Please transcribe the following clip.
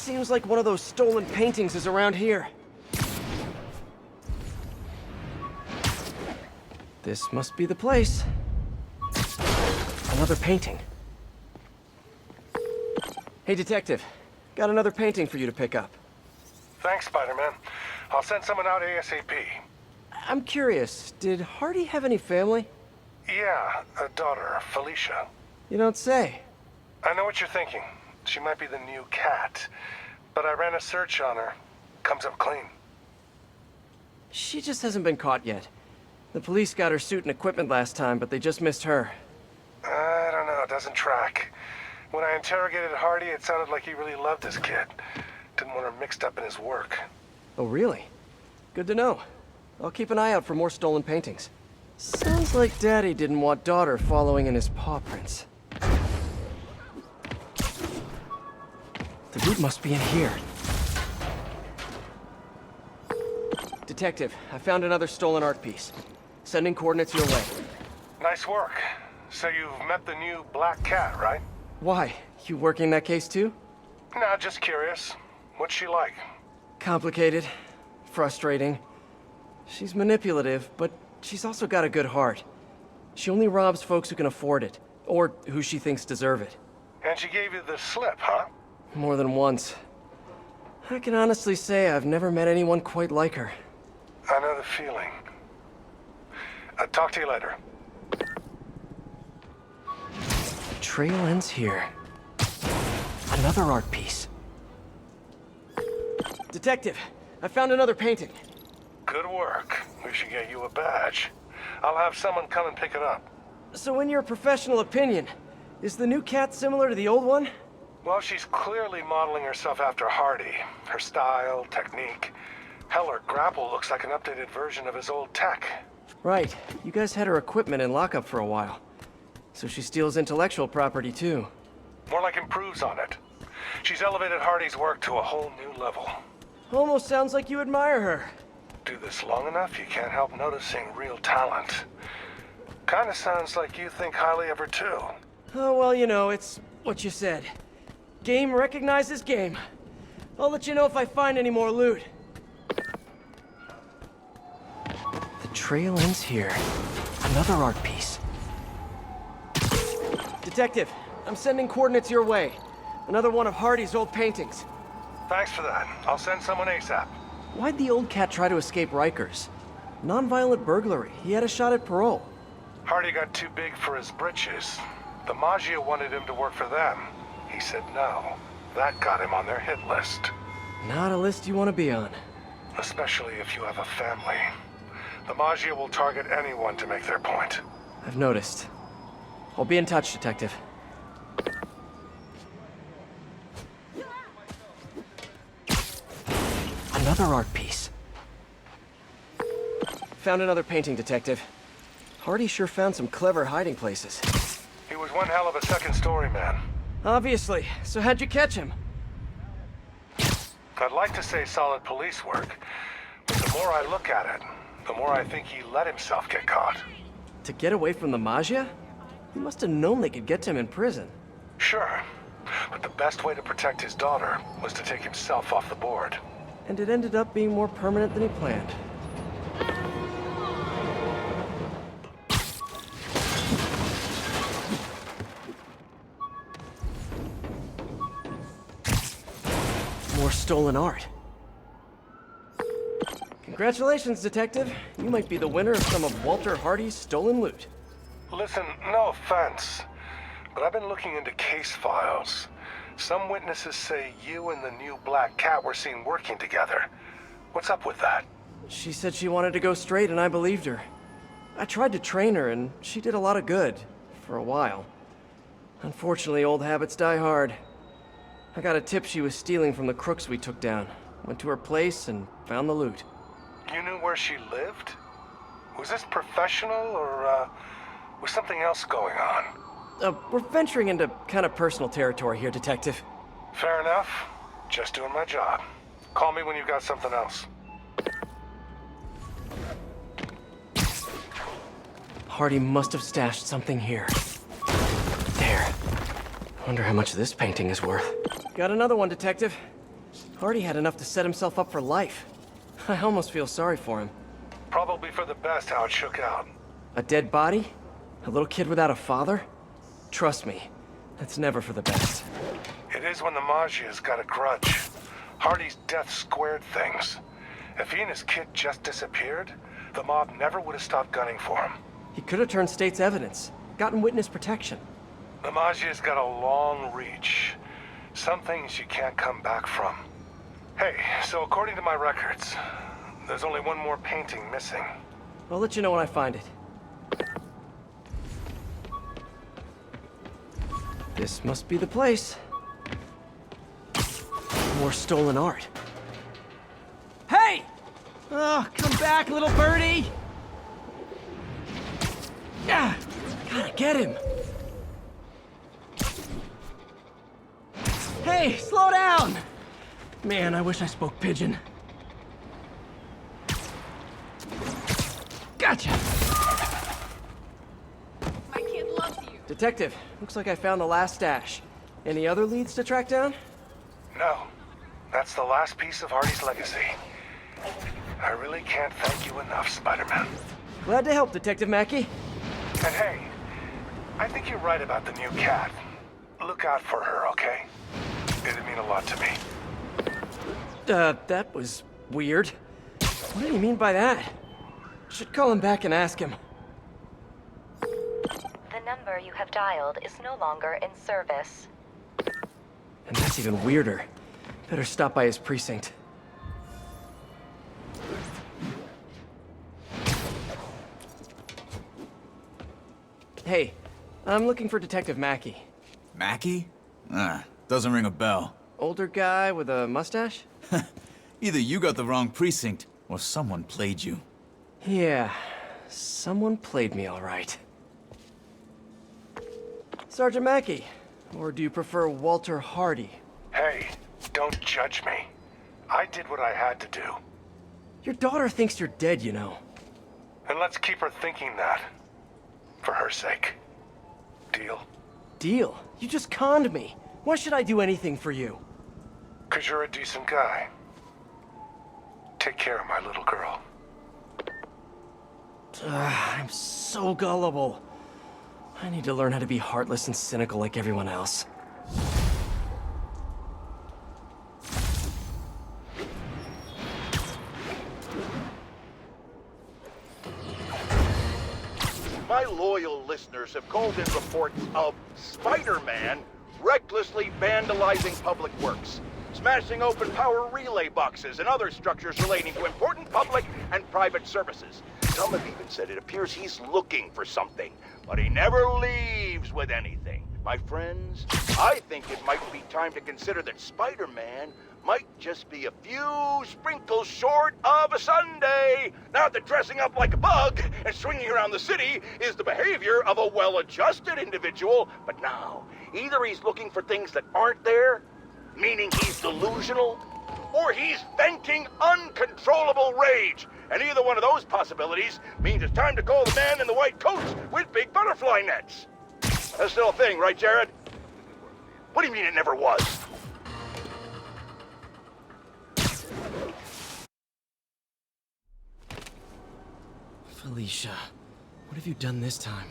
Seems like one of those stolen paintings is around here. This must be the place. Another painting. Hey, Detective. Got another painting for you to pick up. Thanks, Spider-Man. I'll send someone out ASAP. I'm curious, did Hardy have any family? Yeah, a daughter, Felicia. You don't say. I know what you're thinking. She might be the new cat. But I ran a search on her. Comes up clean. She just hasn't been caught yet. The police got her suit and equipment last time, but they just missed her. I don't know, it doesn't track. When I interrogated Hardy, it sounded like he really loved his kid. Didn't want her mixed up in his work. Oh, really? Good to know. I'll keep an eye out for more stolen paintings. Sounds like Daddy didn't want daughter following in his paw prints. The route must be in here. Detective, I found another stolen art piece. Sending coordinates your way. Nice work. So you've met the new black cat, right? Why? You working that case too? Nah, just curious. What's she like? Complicated. Frustrating. She's manipulative, but she's also got a good heart. She only robs folks who can afford it, or who she thinks deserve it. And she gave you the slip, huh? More than once. I can honestly say I've never met anyone quite like her. I know the feeling. Talk to you later. The trail ends here. Another art piece. Detective, I found another painting. Good work. We should get you a badge. I'll have someone come and pick it up. So in your professional opinion, is the new cat similar to the old one? Well, she's clearly modeling herself after Hardy. Her style, technique. Hell, her grapple looks like an updated version of his old tech. Right. You guys had her equipment in lockup for a while. So she steals intellectual property too. More like improves on it. She's elevated Hardy's work to a whole new level. Almost sounds like you admire her. Do this long enough, you can't help noticing real talent. Kinda sounds like you think highly of her too. Oh, well, you know, it's what you said. Game recognizes game. I'll let you know if I find any more loot. The trail ends here. Another art piece. Detective, I'm sending coordinates your way. Another one of Hardy's old paintings. Thanks for that. I'll send someone ASAP. Why'd the old cat try to escape Rikers? Non-violent burglary. He had a shot at parole. Hardy got too big for his britches. The Maggia wanted him to work for them. He said no. That got him on their hit list. Not a list you want to be on. Especially if you have a family. The Maggia will target anyone to make their point. I've noticed. I'll be in touch, Detective. Another art piece. Found another painting, Detective. Hardy sure found some clever hiding places. He was one hell of a second story man. Obviously. So how'd you catch him? I'd like to say solid police work, but the more I look at it, the more I think he let himself get caught. To get away from the Maggia? He must have known they could get to him in prison. Sure, but the best way to protect his daughter was to take himself off the board. And it ended up being more permanent than he planned. More stolen art. Congratulations, Detective. You might be the winner of some of Walter Hardy's stolen loot. Listen, no offense, but I've been looking into case files. Some witnesses say you and the new black cat were seen working together. What's up with that? She said she wanted to go straight, and I believed her. I tried to train her, and she did a lot of good. For a while. Unfortunately, old habits die hard. I got a tip she was stealing from the crooks we took down. Went to her place and found the loot. You knew where she lived? Was this professional, or, was something else going on? We're venturing into kind of personal territory here, Detective. Fair enough. Just doing my job. Call me when you've got something else. Hardy must have stashed something here. There. Wonder how much this painting is worth. Got another one, Detective. Hardy had enough to set himself up for life. I almost feel sorry for him. Probably for the best how it shook out. A dead body? A little kid without a father? Trust me, that's never for the best. It is when the Maggia's got a grudge. Hardy's death squared things. If he and his kid just disappeared, the mob never would have stopped gunning for him. He could have turned state's evidence, gotten witness protection. The Maggia's got a long reach. Some things you can't come back from. Hey, so according to my records, there's only one more painting missing. I'll let you know when I find it. This must be the place. More stolen art. Hey! Oh, come back, little birdie! Yeah, gotta get him. Hey, slow down! Man, I wish I spoke pigeon. Gotcha! My kid loves you. Detective, looks like I found the last stash. Any other leads to track down? No, that's the last piece of Hardy's legacy. I really can't thank you enough, Spider-Man. Glad to help, Detective Mackey. And hey, I think you're right about the new cat. Look out for her, okay? It'd mean a lot to me. That was weird. What did he mean by that? Should call him back and ask him. The number you have dialed is no longer in service. And that's even weirder. Better stop by his precinct. Hey, I'm looking for Detective Mackey. Mackey? Doesn't ring a bell. Older guy with a mustache? Either you got the wrong precinct, or someone played you. Yeah, someone played me all right. Sergeant Mackey, or do you prefer Walter Hardy? Hey, don't judge me. I did what I had to do. Your daughter thinks you're dead, you know. And let's keep her thinking that. For her sake. Deal? Deal? You just conned me. Why should I do anything for you? 'Cause you're a decent guy. Take care of my little girl. I'm so gullible. I need to learn how to be heartless and cynical like everyone else. My loyal listeners have called in reports of Spider-Man recklessly vandalizing public works, smashing open power relay boxes and other structures relating to important public and private services. Some have even said it appears he's looking for something, but he never leaves with anything. My friends, I think it might be time to consider that Spider-Man might just be a few sprinkles short of a Sunday. Not that dressing up like a bug and swinging around the city is the behavior of a well-adjusted individual, but now, either he's looking for things that aren't there, meaning he's delusional, or he's venting uncontrollable rage. And either one of those possibilities means it's time to call the man in the white coats with big butterfly nets. That's still a thing, right, Jared? What do you mean it never was? Felicia, what have you done this time?